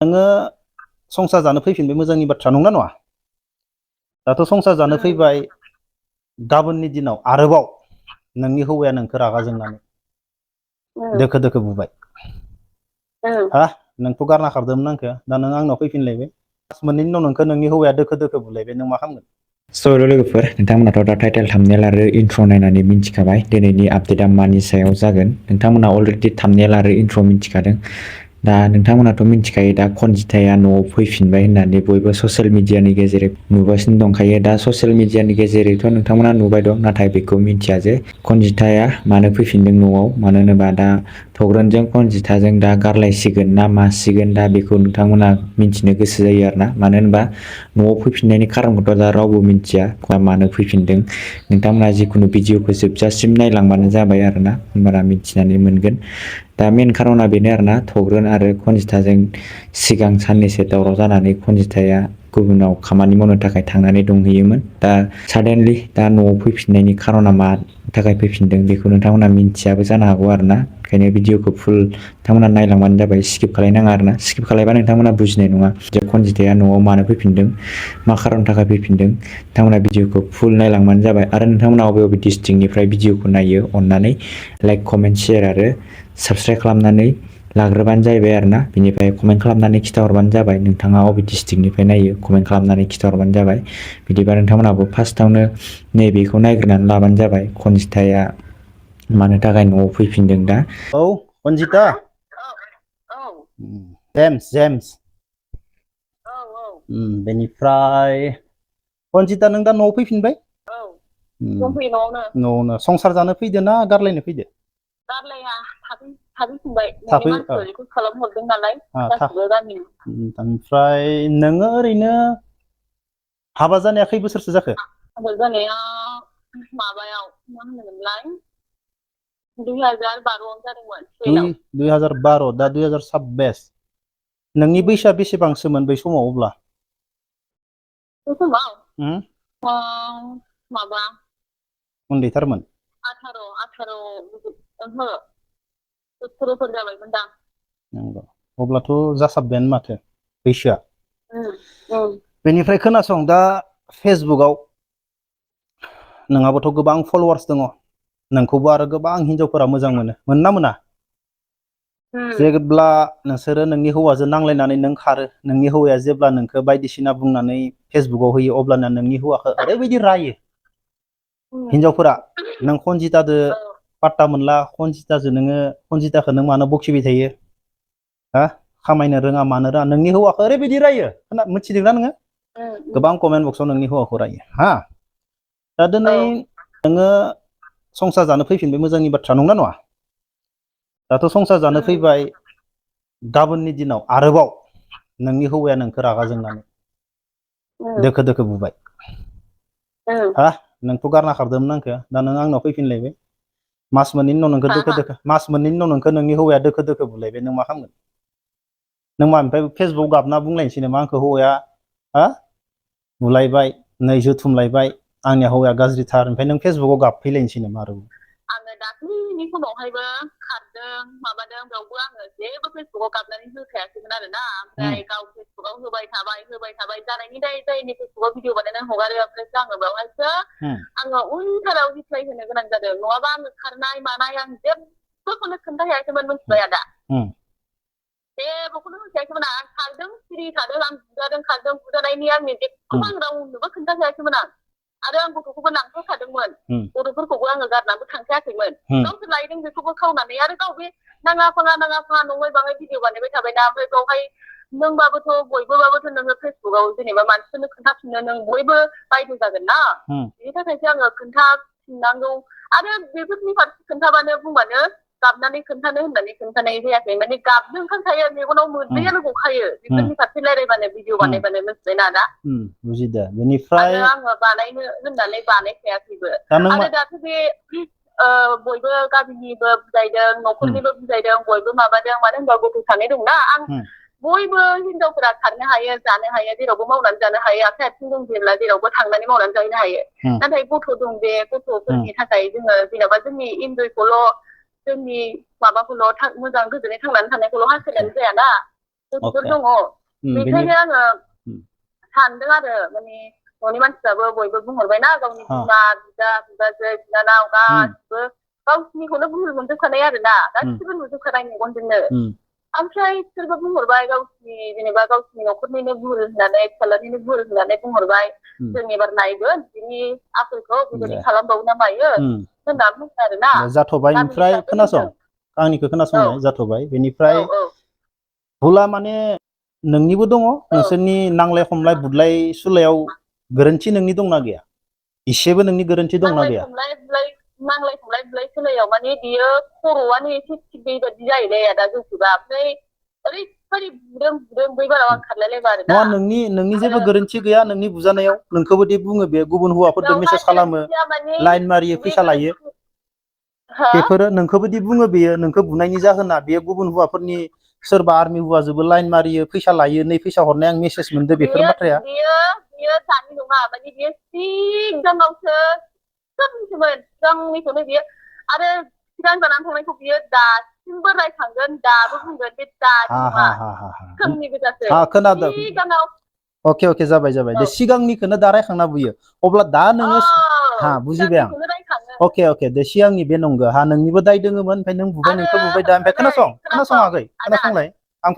नोङो संसार जानो फैफिनबाय मोजांनि बाथ्रा नंना नङा? दाथ' संसार जानो फैबाय गाबोननि दिनाव आरोबाव नोंनि हौवाया नोंखौ रागा जोंनानै दोखो दोखो बुबाय हा नोंखौ गारना खारदोंमोन आंखो दा नों आंनाव फैफिनलायबाय मास मोननैनि उनाव नोंखौ नोंनि हौवाया दोखो दोखो बुलायबाय नों मा खालामगोन? लोगोफोर नोंथांमोनाथ' दा टाइटेल थाम्बनेल आरो इन्ट्र नायनानै मिन्थिखाबाय दिनैनि आपडेटआ मानि सायाव जागोन। नोंथांमोना अलरेडि थाम्बनेल आरो इन्ट्र मिन्थिखादों। दा नोंथांमोनाथ' मिन्थिखायो दा खनजिथाया न'आव फैफिनबाय होननानै बयबो ससियेल मिडियानि गेजेरै नुगासिनो दंखायो। दा ससियेल मिडियानि गेजेरैथ' नोंथांमोना नुबाय दं, नाथाय बेखौ मिन्थिया जे खनजिथाया मानो फैफिनदों न'आव। मानो होनोबा दा थग्रनजों खनजिथाजों दा गारलायसिगोन ना मासिगोन दा बेखौ नोंथांमोना मिन्थिनो गोसो जायो आरोना। मानो होनबा न'आव फैफिननायनि खारनखौथ' दा रावबो मिन्थिया मानो फैफिनदों। नोंथांमोना जिखुनु भिडिअखौ जोबजासिम नायलांबानो जाबाय आरोना, होमबाना मिथिनानै मोनगोन। दा मेन खारना बेनो आरोना, थग्रन आरो खनजिथाजों सिगां साननैसो दावराव जानानै खनजिथाया गुबुनाव खामानि मावनो थाखाय थांनानै दंहैयोमोन। दा साडेनलि दा न'आव फैफिननायनि खारना मा थाखाय फैफिनदों बेखौ नोंथांमोना मिन्थियाबो जानो हागौ आरोना। ओंखायनो भिडिअखौ फुल नोंथांमोना नायलांबानो जाबाय, स्किप खालायनाङा आरोना। स्किप खालायबा नोंथांमोना बुजिनाय नङा जे खनजिथाया न'आव मानो फैफिनदों, मा खारननि थाखाय फैफिनदों। नोंथांमोना भिडिअखौ फुल नायलांबानो जाबाय। आरो नोंथांमोना बबे बबे डिस्ट्रिक्टनिफ्राय भिडिअखौ नायो अननानै लाइक, कमेन्ट, शेयार आरो साबस्क्राइब खालामनानै लाग्रोबानो जाहैबाय आरोना। बिनिफ्राय कमेन्ट खालामनानै खिथाहरबानो जाबाय नोंथाङा अबे डिस्ट्रिक्टनिफ्राय नायो, कमेन्ट खालामनानै खिथाहरबानो जाबाय। बिदिबा नोंथांमोनाबो फार्स्टआवनो नैबेखौ नायग्रोनानै लाबानो जाबाय खनजिथाया मानो थाखाय न'आव फैफिनदों दा। औ खनजिता जेम्स बेनिफ्राय खनजिता नों दा न'आव फैफिनबाय? दंफैयो न'आवनो संसार जानो फैदो ना गारलायनो फैदो? गारलाया, थाफैफिनबाय। न'नि मानसिफोर बेखौ खालामहरदों नालाय गासिबो गामिनि। ओमफ्राय नोङो ओरैनो हाबा जानाया खै बोसोरसो जाखो? हाबा जानाया माबायाव मा होनोमोनलाय 2012 जादोंमोन। 2012 दा 2026। नोंनि बैसोआ बेसेबांसोमोन बै समाव अब्ला? बे समाव माबा उन्दैथारमोन। 18 ओहो 17फोर जाबायमोनदां। नंगौ, अब्लाथ' जासाबबायानो माथो बैसोआ। बेनिफ्राय खोनासं, दा फेसबुकआव नोंहाबोथ' गोबां फल'वार्स दङ, नोंखौबो आरो गोबां हिनजावफोरा मोजां मोनो, मोनोना मोना? जेब्ला नोंसोरो नोंनि हौवाजों नांलायनानै नों खारो, नोंनि हौवाया जेब्ला नोंखौ बायदिसिना बुंनानै फेसबुकआव होयो, अब्लाना नोंनि हौवाखौ ओरैबायदि रायो हिनजावफोरा। नों खनजितादो पात्ता मोनला, खनजिताजों नोङो खनजिताखौ नों मानो बखिबाय थायो, हा खामायनो रोङा मानो रोङा, नोंनि हौवाखौ ओरैबायदि रायो। मिथिदोंना नोङो? गोबां कमेन्ट बक्सआव नोंनि हौवाखौ रायो हा। दा दिनै नोङो संसार जानो फैफिनबाय मोजांनि बाथ्रा नंना नङा? दाथ' संसार जानो फैबाय गाबोननि दिनाव आरोबाव नोंनि हौवाया नोंखौ रागा जोंनानै दोखो दोखो बुबाय हा नोंखौ गारना खारदोंमोन आंखो दा नों आंनाव फैफिनलायबाय मास मोननैनि उनाव नोंखौ दोखो दोखो मास मोननैनि उनाव नोंखौ नोंनि हौवाया दोखो दोखो बुलायबाय, नों मा खालामगोन? नों मा ओमफ्राय फेसबुक गाबना बुंलायनोसै नामा आंखौ हौवाया हा बुलायबाय, नै जोथुमलायबाय, आंनिया हौवाया गाज्रिथार, ओमफ्राय नों फेसबुकाव गाबफैलायनोसै नामा आरो? आङो दाख्लैनि समावहायबो खारदों माबादों, बेयावबो आङो जेबो फेसबुकाव गाबनानै होखायाखैमोन आरोना। ओमफ्राय गाव फेसबुकाव होबाय थाबाय जानायनि दाय जायैनि फेसबुकाव भिडिअ बानायनानै हगारो, ओमफ्रायसो आङो बेवहायसो आङो उनथाराव रिप्लाय होनो गोनां जादों। नङाबा आङो खारनाय मानाय आं जेबोखौनो खोन्थाखायाखैमोन, मिथिबाय आदा? जेबोखौनो होखायाखैमोन आं खारदों, सिरि थादों, आं बुजादों खारदों, बुजानायनि आंनि जेबोखौबो आं रावनोबो खोन्थाखायाखैमोन आं। आरो आं गथ'खौबो लांफाखादोंमोन, गथ'फोरखौबो आङो गारनाबो थांखायाखैमोन। गावसोर लायदों बेखौबो खावनानै, आरो गाव बे नाङा फाङा नङै बाङै भिडिअ बानायबाय थाबायना। ओमफ्राय बेवहाय नोंबाबोथ' बयबोबाबोथ' नोङो फेसबुकाव जेनेबा मानसिफोरनो खोन्थाफिननो नों बयबो बायद' जागोन ना। बिनि थाखायसो आङो खोन्थाफिननांगौ। आरो बेफोरनि फारसे खोन्थाबानो बुंबानो गाबनानै खोन्थानो होननानै खोन्थानाय जायाखै, माने गाबनो ओंखारखायो, मेगनाव मोदैयानो गखायो बेफोरनि फारसे रायलायबानो भिडिअ बानायबानो, मिथिबायना आदा? बुजिदो। बेनिफ्राय आरो आङो बानायनो होननानै बानायखायाखैबो। आरो दाथ' बे बयबो गामिनिबो बुजायदों, न'खरनिबो बुजायदों, बयबो माबादों। मानो होनबा गथ' सानै दंना, आं बयबो हिनजावफोरा खारनो हायो, जानो हायो, जेरावबो मावनानै जानो हायो, आखाइ आथिं दं जेब्ला जेरावबो थांनानै मावनानै जाहैनो हायो। नाथाय गथ' दं, बे गथ'फोरनि थाखाय जोङो जेनेबा जोंनि इन्जयखौल', जोंनि माबाखौल' मोजां गोजोनै थांनानै थानायखौल' हास्थायनानै जायाना। गथ'फोर Okay. दङ बेखायनो आङो सानदों आरो माने न'नि मानसिफ्राबो बयबो बुंहरबायना गावनि बिमा बिदा बिबाजै बिनानाव गासिबो गावसिनिखौनो बुंनो मोनजोबखानाय आरोना गासिबो नुजोबखानाय मेगनजोंनो ओमफ्राय सोरबा बुंहरबाय गावसिनि जेनेबा गावसिनि न'खरनिनो बुर होननानै फिसालानिनो बुर होननानै बुंहरबाय जों एबार नायगोन बिनि आखलखौ बेबायदि खालामबावो ना मायो होनना बुंदों आरोना जाथ'बाय ओमफ्राय खोनासं आंनिखौ खोनासंनाय जाथ'बाय बेनिफ्राय भुला माने नोंनिबो दङ नोंसोरनि नांलाय खमलाय बुदलाय सुलायाव गोरोन्थि नोंनि दंना गैया इसेबो नोंनि गोरोन्थि दंना गैया नांलाय खमलाय बुलाय सोलायाव माने बियो खर'आनो एसे थिग बेबायदि जाहैबाय आदा जौखोबा ओमफ्राय ओरैबायदि बुदों बै बाराव आं खारलायलायबा आरो नङा नोंनि जेबो गोरोन्थि गैया नोंनि बुजानायाव नोंखौबोदि बुङो बे गुबुन हौवाफोरजों मेसेज खालामो लाइन मारियो फैसा लायो बेफोरो नोंखौबोदि बुङो बेयो नोंखौ बुनायनि जाहोना बेयो गुबुन हौवाफोरनि सोरबा आर्मि हौवाजोंबो लाइन मारियो फैसा लायो नै फैसा हरनाय आं मेसेज मोनदो बेफोर बाथ्राया बियो दानि नङा माने बियो सिगाङावसो सिगांनिखौनो बियो आरो सिगां जानानै थांनायखौ बियो दासिमबो रायखांगोन दाबो बुंगोन बे दानि नङा सिगांनि गोजासो खोनादों सिगाङाव अके जाबाय दे सिगांनिखौनो दा रायखांना बुयो अब्ला दा नोङो बुजिबाय आं अके दे सिगांनि बे नंगौ नोंनिबो दाय दोङोमोन ओमफ्राय नों बुबाय नोंखौ बुबाय दा ओमफ्राय खोनासङाखै खोनासंलाय आं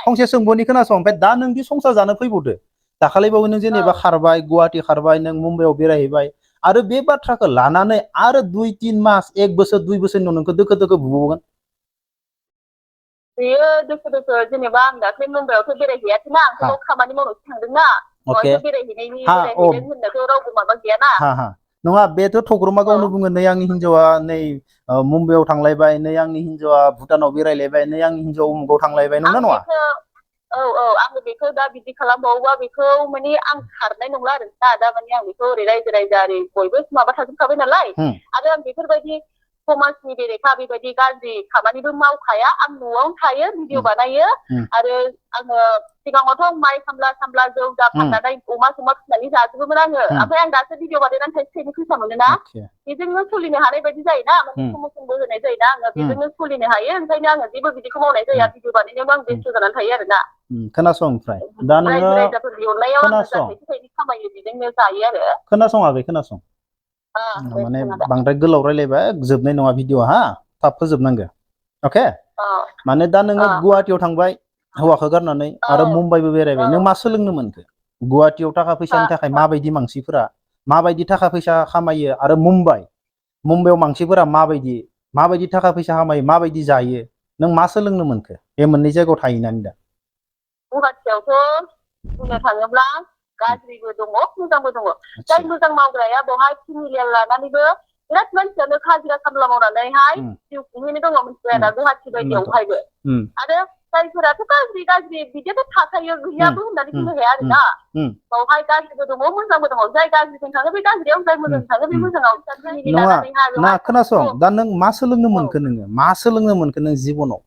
फंसे सोंबोनि खोनासं ओमफ्राय दा नोंदि संसार जानो फैबावदो दाखालिबावै नों जेनेबा खारबाय गुवाहाटि खारबाय नों मुम्बाइआव बेरायहैबाय आरो बे बाथ्राखौ लानानै आरो 2-3 मास 1 बोसोर 2 बोसोरनि उनाव नोंखौ दोखो बुबावगोन बेयो दोखो जेनेबा आं दाख्लै मुम्बाइआवथ' बेरायहैयाखैना आंथ' खामानि मावनोसो थांदोंना बेरायहैनायनि होननाथ' रावबो माबा गैयाना नङा बेथ' थग्रमा गावनो बुङो नै आंनि हिनजावा नै मुम्बाइआव थांलायबाय नै आंनि हिनजावा भुटानाव बेरायलायबाय नै आंनि हिनजावा उमुगाव थांलायबाय नंना नङा आङो बेखौ दा बिदि खालामबावोबा बेखौ माने आं खारनाय नंला आरो दा माने आं बेखौ ओरै रायजो राजा बयबो माबा थाजोबखाबाय नालाय आरो आं बेफोरबायदि समाजनि बेरेखा बेबायदि गाज्रि खामानिबो मावखाया आं न'आवनो थायो भिडिअ बानायो आरो आङो सिगाङावथ' माइ सामला जौ जा फाननानै अमा फिसिनानै जाजोबोमोन आङो ओमफ्राय आं दासो भिडिअ बानायनानै थाइसे थाइनै फैसा मोनोना बेजोंनो सोलिनो हानाय बायदि जायोना माने प्रमसनबो होनाय जायोना आङो बेजोंनो सोलिनो हायो ओंखायनो आङो जेबो बिदिखौ मावनाय जाया भिडिअ बानायनायावबो आं बेस्थ' जानानै थायो आरोना खोनासं ओमफ्राय दा नोङो रायजो राजाफोरनि अननायाव आङो थाइसे थाइनै खामायो बेजोंनो जायो आरो खोनासं माने बांद्राय गोलाव रायलायबा जोबनाय नङा भिडिअ थाब फोजोबनांगौ अके माने दा नोङो गुवाहाटियाव थांबाय हौवाखौ गारनानै आरो मुम्बाइबो बेरायबाय नों मा सोलोंनो मोनखो गुवाहाटियाव थाखा फैसानि थाखाय माबायदि मानसिफोरा माबायदि थाखा फैसा खामायो आरो मुम्बाइआव मानसिफोरा माबायदि थाखा फैसा खामायो माबायदि जायो नों मा सोलोंनो मोनखो बे मोननै जायगायाव थाहैनानै दा गुवाहाटियावथ' बुंनो थाङोब्ला गाज्रिबो दङ मोजांबो दङ जाय मोजां मावग्राया बेवहाय फेमिलियार लानानैबो बिराद मानसियानो हाजिरा खामला मावनानैहाय जिउ खुंहैनो दङ मिथिबाय आरो गुवाहाटि बायदियावहायबो आरो जायफोराथ' गाज्रि बिदियाथ' थाखायो गैयाबो होननानै बुंनो हाया आरोना बावहाय गाज्रिबो दङ मोजांबो दङ जाय गाज्रिजों थाङो बे गाज्रियाव जाय मोजां थाङो बे मोजाङाव नङा खोनासं दा नों मा सोलोंनो मोनखो नों जिबनाव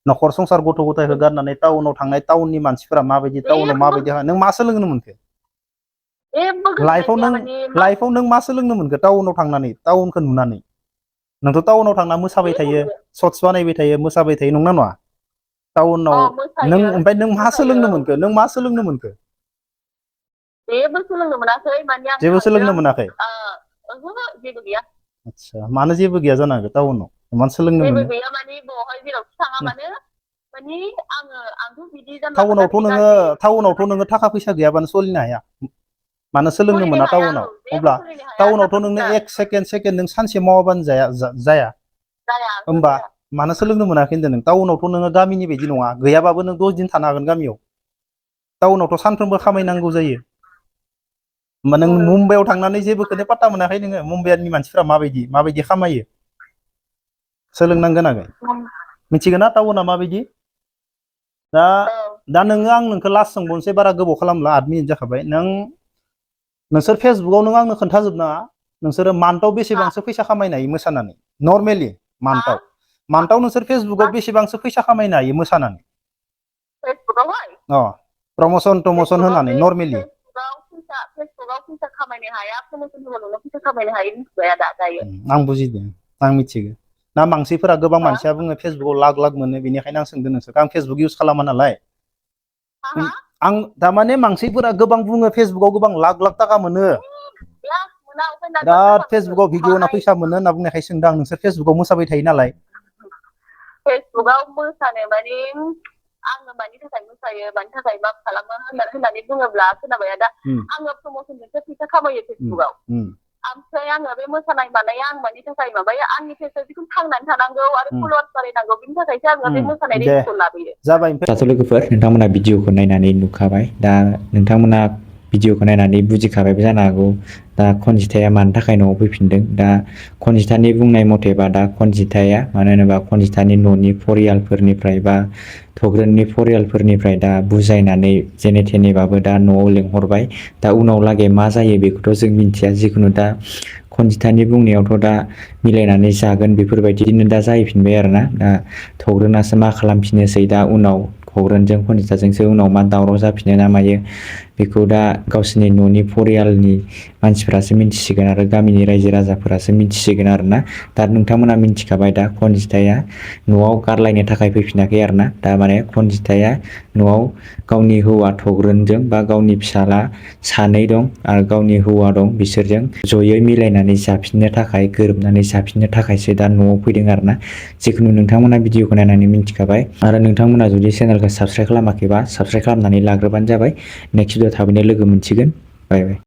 न'खर संसार गथ' गथायखौ गारनानै टाउनाव थांनाय टाउननि मानसिफोरा माबायदि टाउनाव माबायदि नों मा सोलोंनो मोनखो लाइफआव नों मा सोलोंनो मोनखो टाउनाव थांनानै टाउनखौ नुनानै नोंथ' टाउनाव थांना मोसाबाय थायो सर्टस बानायबाय थायो मोसाबाय थायो नंना नङा टाउनाव नों ओमफ्राय नों मा सोलोंनो मोनखो जेबो सोलोंनो मोनाखै माने आं जेबो सोलोंनो मोनाखै जेबो गैया आच्छा मानो जेबो गैया जानो हागौ टाउनाव इमान सोलोंनो मोनो जेबो गैया माने बेवहाय जेरावखि थाङा मानो माने आंथ' बिदि जानला मोनला टाउनावथ' नोङो थाखा फैसा गैयाबानो सोलिनो हाया मानो सोलोंनो मोना टाउनाव अब्ला टाउनावथ' नोंनो 1 सेकेन्ड नों सानसे मावाबानो जाया होमबा मानो सोलोंनो मोनाखै होनदों नों टाउनावथ' नोङो गामिनि बायदि नङा गैयाबाबो नों 10 दिन थानो हागोन गामियाव टाउनावथ' सानफ्रोमबो खामायनांगौ जायो होमबा नों मुम्बाइआव थांनानै जेबोखौनो पात्ता मोनाखै नोङो मुम्बाइनि मानसिफ्रा माबायदि खामायो सोलोंनांगोन मिथिगोन ना टाउना माबायदि दा नोङो आं नोंखौ लास्ट सोंबावनोसै बारा गोबाव खालामला 8 मिनिट जाखाबाय नोंसोर फेसबुकआव नों आंनो खोन्थाजोबनाङा नोंसोरो मान्थआव बेसेबांसो फैसा खामायनो हायो मोसानानै नर्मेलि मान्थआव नोंसोर फेसबुकआव बेसेबांसो फैसा खामायनो हायो मोसानानै प्रमसन होनानै नर्मेलि फेसबुकआव फैसा खामायनो हाया प्रमसन होबाल' फैसा खामायनो हायो मिथिबाय दायो आं बुजिदों आं मिथिगौ ना मानसिफोरा गोबां मानसिया बुङो फेसबुकाव लाख लाख मोनो बेनिखायनो आं सोंदों नोंसोरखौ आं फेसबुक इउज खालामा नालाय आं थारमाने मानसिफोरा गोबां बुङो फेसबुकाव गोबां लाख लाख थाखा मोनो बिराद फेसबुकाव भिडिअ होना फैसा मोनो होनना बुंनायखाय सोंदों आं नोंसोर फेसबुकाव मोसाबाय थायो नालाय फेसबुकाव मोसानो माने आङो मानि थाखाय मोसायो मानि थाखाय मा खालामो होननानै बुङोब्ला खोनाबाय दा आङो प्रम'सनजोंसो फैसा खामायो फेसबुकाव ओमफ्राय आङो बे मोसानाय मानाया आं मानि थाखाय माबायो आंनि फेसआव जिखुनु थांनानै थानांगौ आरो फल'वार्स बारायनांगौ बिनि थाखायसो आङो बे मोसानाय रिल्सखौ लाबोयो जाबाय दाथ' लोगोफोर नोंथांमोना भिडिअखौ नायनानै नुखाबाय दा नोंथांमोना भिडिअखौ नायनानै बुजिखाबायबो जानो हागौ दा खनजिथाया मानि थाखाय न'आव फैफिनदों दा खनजिथानि बुंनाय मथेबा दा खनजिथाया मानो होनोबा खनजिथानि न'नि फरियालफोरनिफ्राय बा थग्रोननि फरियालफोरनिफ्राय दा बुजायनानै जेने थेनेबाबो दा न'आव लेंहरबाय दा उनाव लागै मा जायो बेखौथ' जों मिन्थिया जिखुनु दा खनजिथानि बुंनायावथ' दा मिलायनानै जागोन बेफोरबायदिनो दा जाहैफिनबाय आरोना दा थग्रोनासो मा खालामफिनोसै दा उनाव खग्रोनजों खनजिथाजोंसो उनाव मा दावराव जाफिनो ना मायो बेखौ दा गावसिनि न'नि फरियालनि मानसिफोरासो मिन्थिसिगोन आरो गामिनि रायजो राजाफोरासो मिन्थिसिगोन आरोना दा नोंथांमोना मिन्थिखाबाय दा खनजिथाया न'आव गारलायनो थाखाय फैफिनाखै आरोना दा माने खनजिथाया न'आव गावनि हौवा थग्रोनजों बा गावनि फिसाला सानै दं आरो गावनि हौवा दं बिसोरजों जयै मिलायनानै जाफिननो थाखाय गोरोबनानै जाफिननो थाखायसो दा न'आव फैदों आरोना जिखुनु नोंथांमोना भिडिअखौ नायनानै मिन्थिखाबाय आरो नोंथांमोना जुदि चेनेलखौ साबस्क्राइब खालामाखैबा साबस्क्राइब खालामनानै लाग्रोबानो जाबाय नेक्स्ट भिडिअ थाबैनो लोगो मोनसिगोन बाय बाय